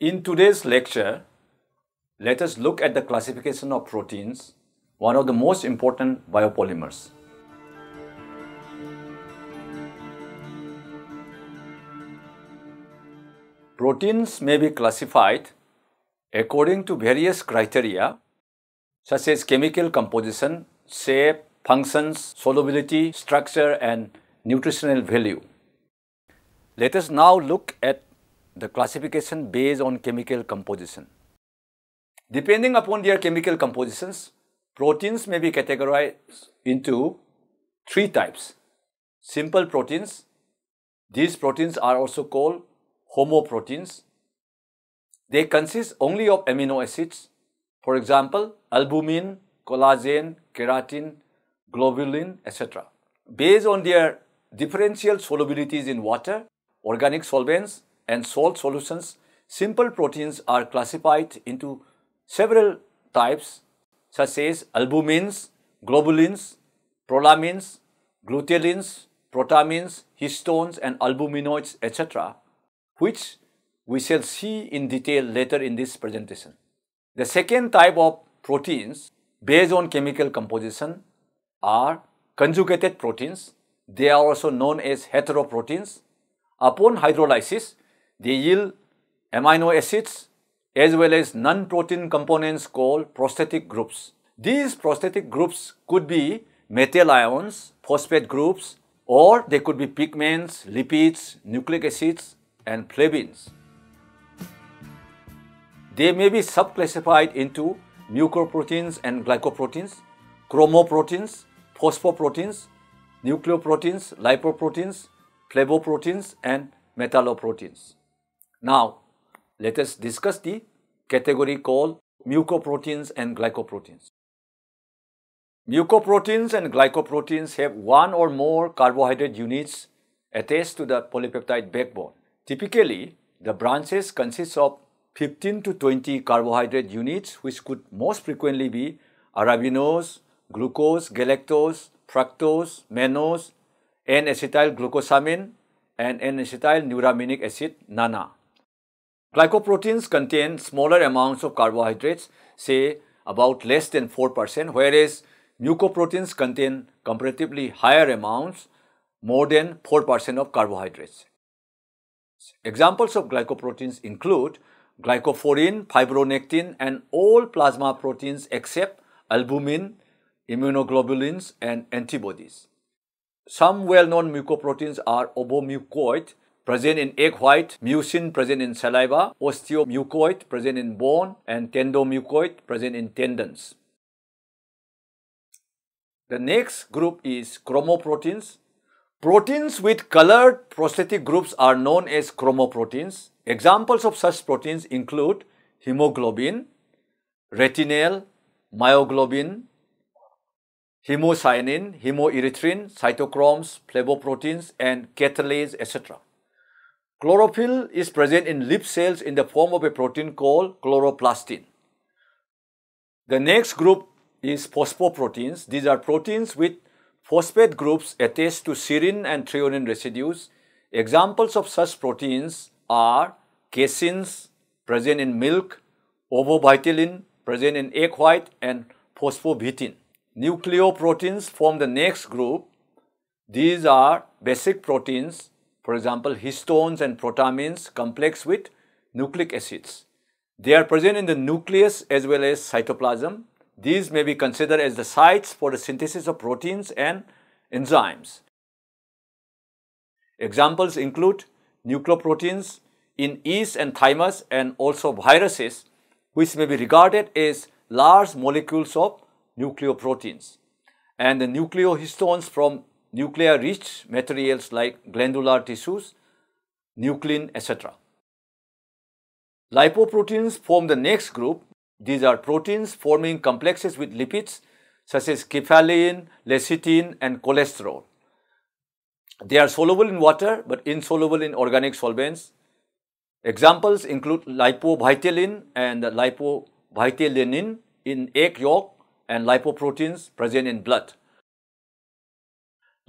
In today's lecture, let us look at the classification of proteins, one of the most important biopolymers. Proteins may be classified according to various criteria such as chemical composition, shape, functions, solubility, structure, and nutritional value. Let us now look at the classification based on chemical composition. Depending upon their chemical compositions, proteins may be categorized into three types. Simple proteins. These proteins are also called homoproteins. They consist only of amino acids. For example, albumin, collagen, keratin, globulin, etc. Based on their differential solubilities in water, organic solvents, and salt solutions, simple proteins are classified into several types such as albumins, globulins, prolamins, glutealins, protamins, histones, and albuminoids, etc., which we shall see in detail later in this presentation. The second type of proteins based on chemical composition are conjugated proteins. They are also known as heteroproteins. Upon hydrolysis, they yield amino acids as well as non-protein components called prosthetic groups. These prosthetic groups could be methyl ions, phosphate groups, or they could be pigments, lipids, nucleic acids, and flavins. They may be subclassified into mucoproteins and glycoproteins, chromoproteins, phosphoproteins, nucleoproteins, lipoproteins, flavoproteins, and metalloproteins. Now, let us discuss the category called mucoproteins and glycoproteins. Mucoproteins and glycoproteins have one or more carbohydrate units attached to the polypeptide backbone. Typically, the branches consist of 15 to 20 carbohydrate units, which could most frequently be arabinose, glucose, galactose, fructose, mannose, N-acetylglucosamine, and N-acetylnuraminic acid, NANA. Glycoproteins contain smaller amounts of carbohydrates, say about less than 4%, whereas mucoproteins contain comparatively higher amounts, more than 4% of carbohydrates. Examples of glycoproteins include glycophorin, fibronectin, and all plasma proteins except albumin, immunoglobulins, and antibodies. Some well-known mucoproteins are ovomucoid, present in egg white, mucin present in saliva, osteomucoid present in bone, and tendomucoid present in tendons. The next group is chromoproteins. Proteins with colored prosthetic groups are known as chromoproteins. Examples of such proteins include hemoglobin, retinal, myoglobin, hemocyanin, hemoerythrin, cytochromes, flavoproteins, and catalase, etc. Chlorophyll is present in leaf cells in the form of a protein called chloroplastin. The next group is phosphoproteins. These are proteins with phosphate groups attached to serine and threonine residues. Examples of such proteins are caseins present in milk, ovovitalin present in egg white, and phosphovitin. Nucleoproteins form the next group. These are basic proteins, for example, histones and protamins complex with nucleic acids. They are present in the nucleus as well as cytoplasm. These may be considered as the sites for the synthesis of proteins and enzymes. Examples include nucleoproteins in yeast and thymus, and also viruses, which may be regarded as large molecules of nucleoproteins, and the nucleohistones from nuclear-rich materials like glandular tissues, nuclein, etc. Lipoproteins form the next group. These are proteins forming complexes with lipids such as cephalin, lecithin, and cholesterol. They are soluble in water but insoluble in organic solvents. Examples include lipovitalin and lipovitalenin in egg yolk and lipoproteins present in blood.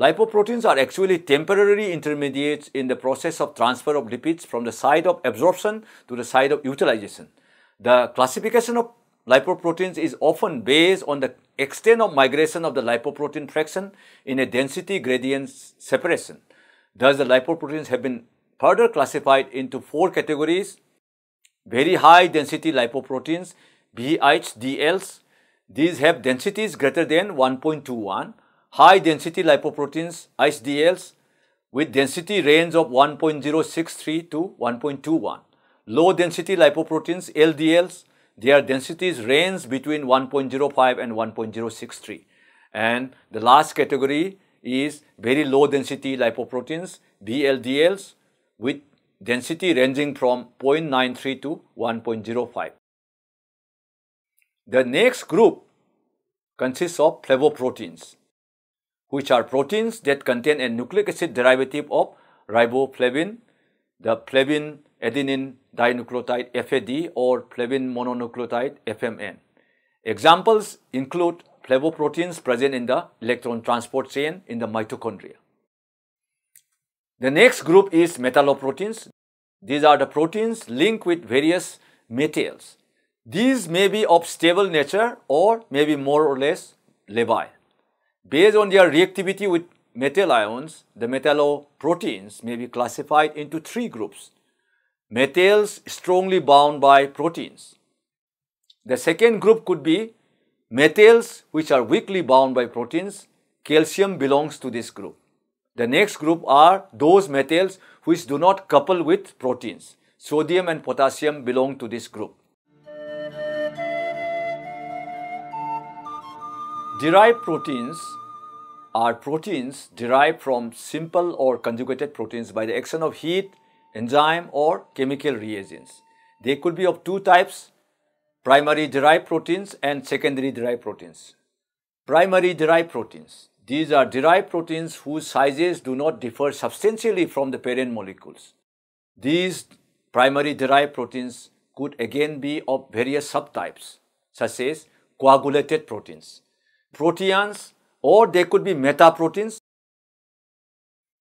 Lipoproteins are actually temporary intermediates in the process of transfer of lipids from the site of absorption to the site of utilization. The classification of lipoproteins is often based on the extent of migration of the lipoprotein fraction in a density gradient separation. Thus, the lipoproteins have been further classified into 4 categories: very high density lipoproteins, VHDLs. These have densities greater than 1.21. High density lipoproteins, HDLs, with density range of 1.063 to 1.21. Low density lipoproteins, LDLs, their densities range between 1.05 and 1.063. And the last category is very low density lipoproteins, VLDLs, with density ranging from 0.93 to 1.05. The next group consists of flavoproteins, which are proteins that contain a nucleic acid derivative of riboflavin, the flavin adenine dinucleotide FAD or flavin mononucleotide FMN. Examples include flavoproteins present in the electron transport chain in the mitochondria. The next group is metalloproteins. These are the proteins linked with various metals. These may be of stable nature or may be more or less labile. Based on their reactivity with metal ions, the metalloproteins may be classified into 3 groups. Metals strongly bound by proteins. The second group could be metals which are weakly bound by proteins. Calcium belongs to this group. The next group are those metals which do not couple with proteins. Sodium and potassium belong to this group. Derived proteins are proteins derived from simple or conjugated proteins by the action of heat, enzyme or chemical reagents. They could be of 2 types: primary derived proteins and secondary derived proteins. Primary derived proteins. These are derived proteins whose sizes do not differ substantially from the parent molecules. These primary derived proteins could again be of various subtypes, such as coagulated proteins, proteins, or they could be metaproteins.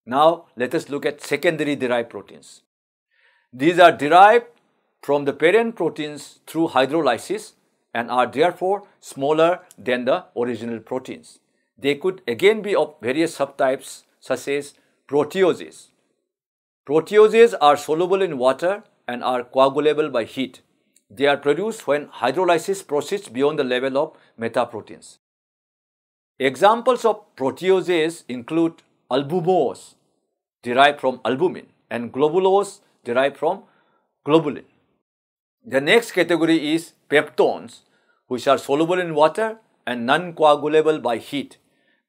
Now, let us look at secondary derived proteins. These are derived from the parent proteins through hydrolysis and are therefore smaller than the original proteins. They could again be of various subtypes, such as proteases. Proteases are soluble in water and are coagulable by heat. They are produced when hydrolysis proceeds beyond the level of metaproteins. Examples of proteases include albumose, derived from albumin, and globulose, derived from globulin. The next category is peptones, which are soluble in water and non-coagulable by heat.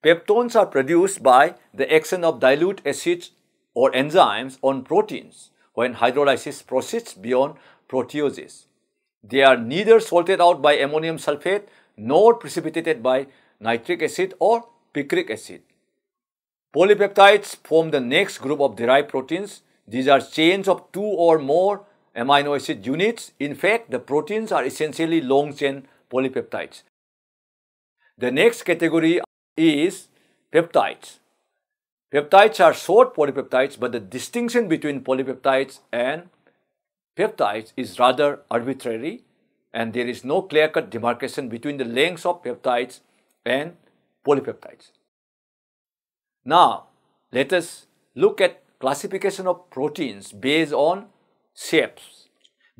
Peptones are produced by the action of dilute acids or enzymes on proteins when hydrolysis proceeds beyond proteases. They are neither salted out by ammonium sulfate nor precipitated by nitric acid or picric acid. Polypeptides form the next group of derived proteins. These are chains of 2 or more amino acid units. In fact, the proteins are essentially long chain polypeptides. The next category is peptides. Peptides are short polypeptides, but the distinction between polypeptides and peptides is rather arbitrary, and there is no clear-cut demarcation between the lengths of peptides and polypeptides. Now, let us look at classification of proteins based on shapes.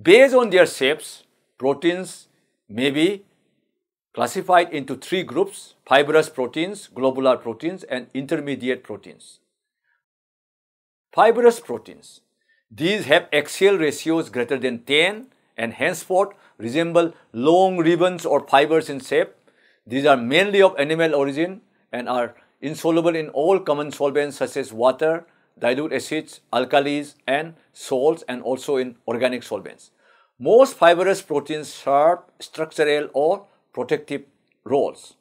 Based on their shapes, proteins may be classified into 3 groups: fibrous proteins, globular proteins, and intermediate proteins. Fibrous proteins. These have axial ratios greater than 10 and henceforth resemble long ribbons or fibers in shape. These are mainly of animal origin and are insoluble in all common solvents such as water, dilute acids, alkalis, and salts, and also in organic solvents. Most fibrous proteins serve structural or protective roles.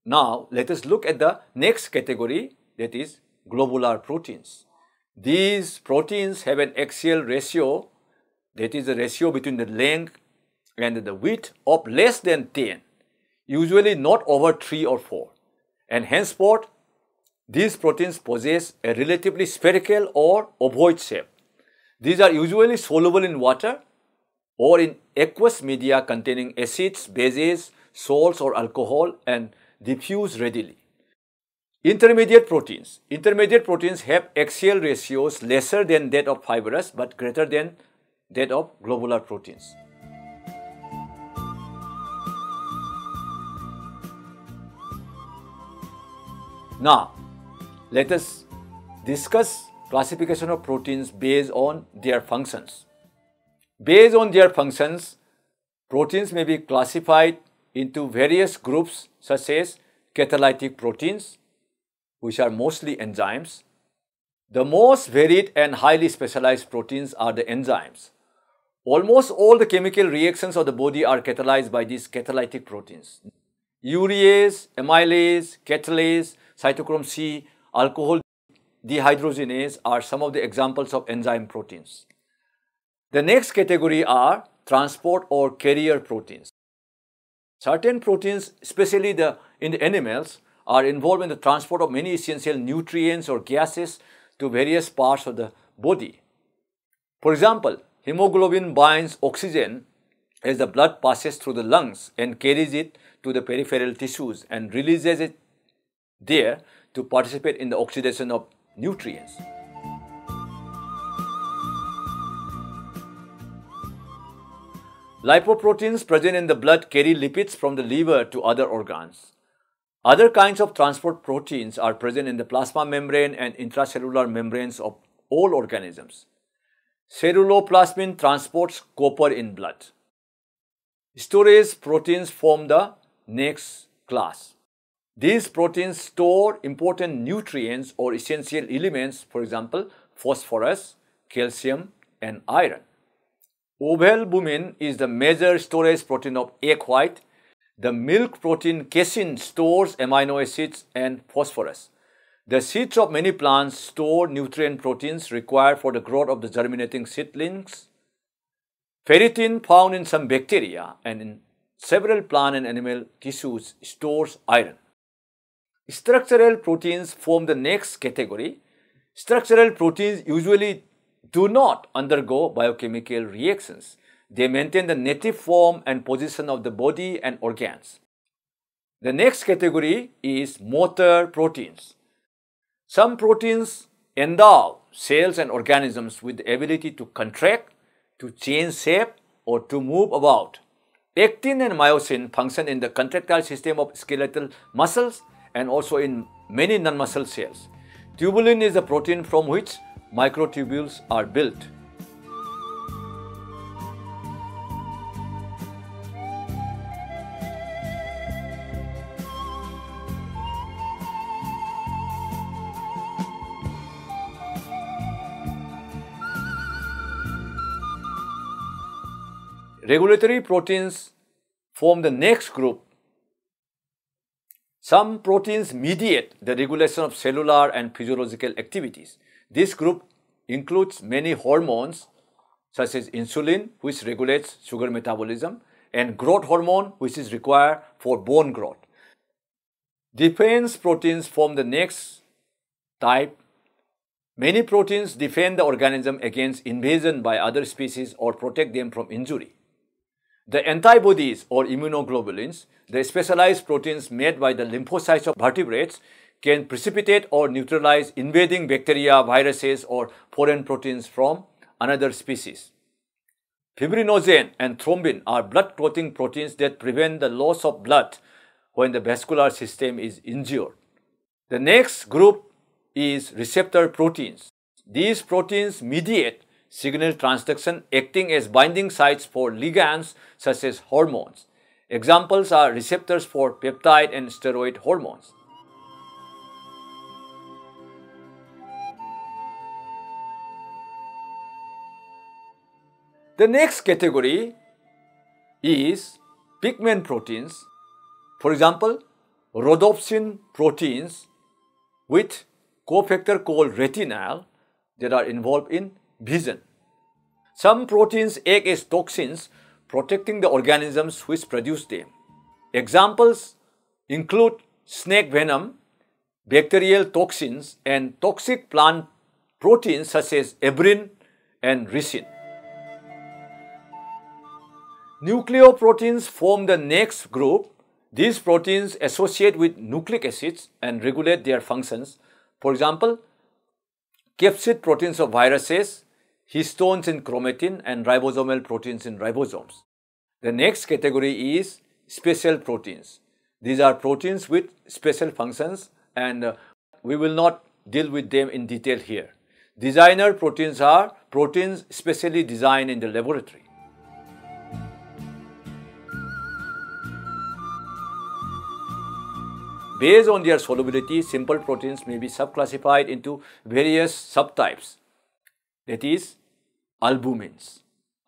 Now, let us look at the next category, that is globular proteins. These proteins have an axial ratio, that is the ratio between the length and the width, of less than 10, usually not over 3 or 4. and henceforth these proteins possess a relatively spherical or ovoid shape. These are usually soluble in water or in aqueous media containing acids, bases, salts or alcohol and diffuse readily. Intermediate proteins. Intermediate proteins have axial ratios lesser than that of fibrous but greater than that of globular proteins. Now, let us discuss classification of proteins based on their functions. Based on their functions, proteins may be classified into various groups such as catalytic proteins, which are mostly enzymes. The most varied and highly specialized proteins are the enzymes. Almost all the chemical reactions of the body are catalyzed by these catalytic proteins. Urease, amylase, catalase, cytochrome C, alcohol dehydrogenase are some of the examples of enzyme proteins. The next category are transport or carrier proteins. Certain proteins, especially in the animals, are involved in the transport of many essential nutrients or gases to various parts of the body. For example, hemoglobin binds oxygen as the blood passes through the lungs and carries it to the peripheral tissues and releases it there to participate in the oxidation of nutrients. Lipoproteins present in the blood carry lipids from the liver to other organs. Other kinds of transport proteins are present in the plasma membrane and intracellular membranes of all organisms. Ceruloplasmin transports copper in blood. Storage proteins form the next class. These proteins store important nutrients or essential elements, for example, phosphorus, calcium, and iron. Ovalbumin is the major storage protein of egg white. The milk protein casein stores amino acids and phosphorus. The seeds of many plants store nutrient proteins required for the growth of the germinating seedlings. Ferritin, found in some bacteria and in several plant and animal tissues, stores iron. Structural proteins form the next category. Structural proteins usually do not undergo biochemical reactions. They maintain the native form and position of the body and organs. The next category is motor proteins. Some proteins endow cells and organisms with the ability to contract, to change shape, or to move about. Actin and myosin function in the contractile system of skeletal muscles and also in many non-muscle cells. Tubulin is the protein from which microtubules are built. Regulatory proteins form the next group. Some proteins mediate the regulation of cellular and physiological activities. This group includes many hormones such as insulin, which regulates sugar metabolism, and growth hormone, which is required for bone growth. Defense proteins form the next type. Many proteins defend the organism against invasion by other species or protect them from injury. The antibodies or immunoglobulins, the specialized proteins made by the lymphocytes of vertebrates, can precipitate or neutralize invading bacteria, viruses, or foreign proteins from another species. Fibrinogen and thrombin are blood clotting proteins that prevent the loss of blood when the vascular system is injured. The next group is receptor proteins. These proteins mediate signal transduction, acting as binding sites for ligands such as hormones. Examples are receptors for peptide and steroid hormones. The next category is pigment proteins. For example, rhodopsin proteins with cofactor called retinal that are involved in vision. Some proteins act as toxins, protecting the organisms which produce them. Examples include snake venom, bacterial toxins, and toxic plant proteins such as heparin and ricin. Nucleoproteins form the next group. These proteins associate with nucleic acids and regulate their functions. For example, capsid proteins of viruses, histones in chromatin, and ribosomal proteins in ribosomes. The next category is special proteins. These are proteins with special functions, and we will not deal with them in detail here. Designer proteins are proteins specially designed in the laboratory. Based on their solubility, simple proteins may be subclassified into various subtypes, that is, albumins.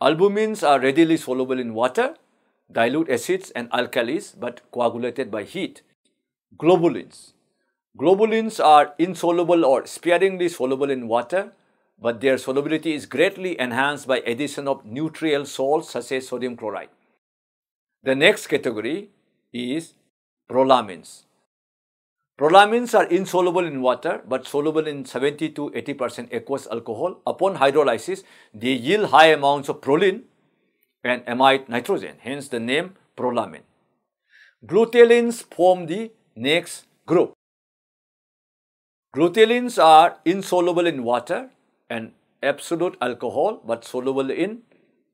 Albumins are readily soluble in water, dilute acids and alkalis but coagulated by heat. Globulins. Globulins are insoluble or sparingly soluble in water, but their solubility is greatly enhanced by addition of neutral salts such as sodium chloride. The next category is prolamins. Prolamins are insoluble in water but soluble in 70 to 80% aqueous alcohol. Upon hydrolysis, they yield high amounts of proline and amide nitrogen, hence the name prolamin. Glutalins form the next group. Glutalins are insoluble in water and absolute alcohol but soluble in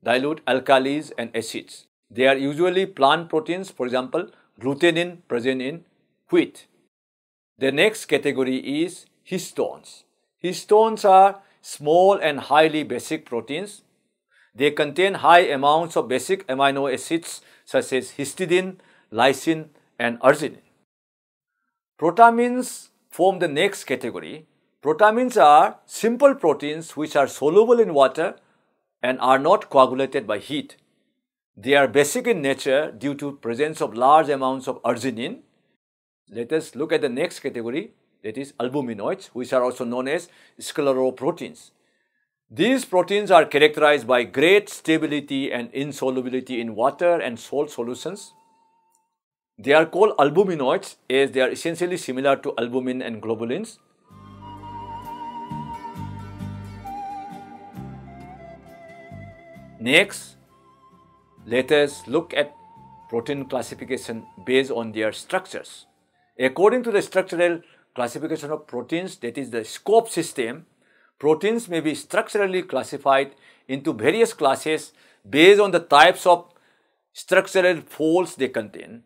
dilute alkalis and acids. They are usually plant proteins, for example, glutenin present in wheat. The next category is histones. Histones are small and highly basic proteins. They contain high amounts of basic amino acids such as histidine, lysine, and arginine. Protamins form the next category. Protamins are simple proteins which are soluble in water and are not coagulated by heat. They are basic in nature due to presence of large amounts of arginine. Let us look at the next category, that is albuminoids, which are also known as scleroproteins. These proteins are characterized by great stability and insolubility in water and salt solutions. They are called albuminoids as they are essentially similar to albumin and globulins. Next, let us look at protein classification based on their structures. According to the structural classification of proteins, that is the SCOP system, proteins may be structurally classified into various classes based on the types of structural folds they contain.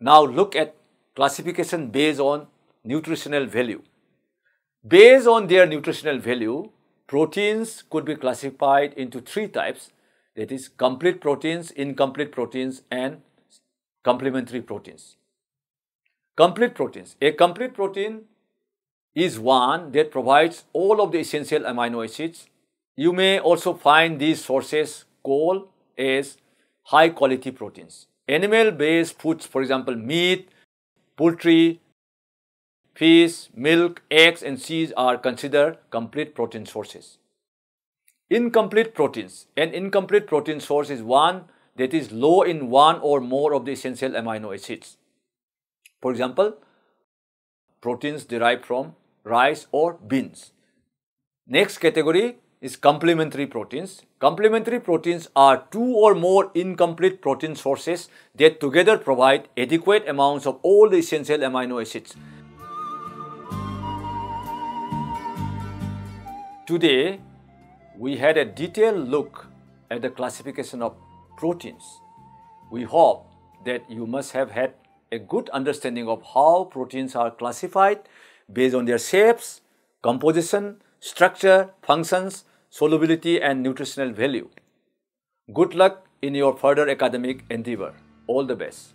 Now look at classification based on nutritional value. Based on their nutritional value, proteins could be classified into three types, that is complete proteins, incomplete proteins, and complementary proteins. Complete proteins. A complete protein is one that provides all of the essential amino acids. You may also find these sources called as high quality proteins. Animal-based foods, for example, meat, poultry, fish, milk, eggs, and cheese are considered complete protein sources. Incomplete proteins. An incomplete protein source is one that is low in one or more of the essential amino acids. For example, proteins derived from rice or beans. Next category is complementary proteins. Complementary proteins are two or more incomplete protein sources that together provide adequate amounts of all the essential amino acids. Today, we had a detailed look at the classification of proteins. We hope that you must have had a good understanding of how proteins are classified based on their shapes, composition, structure, functions, solubility, and nutritional value. Good luck in your further academic endeavor. All the best.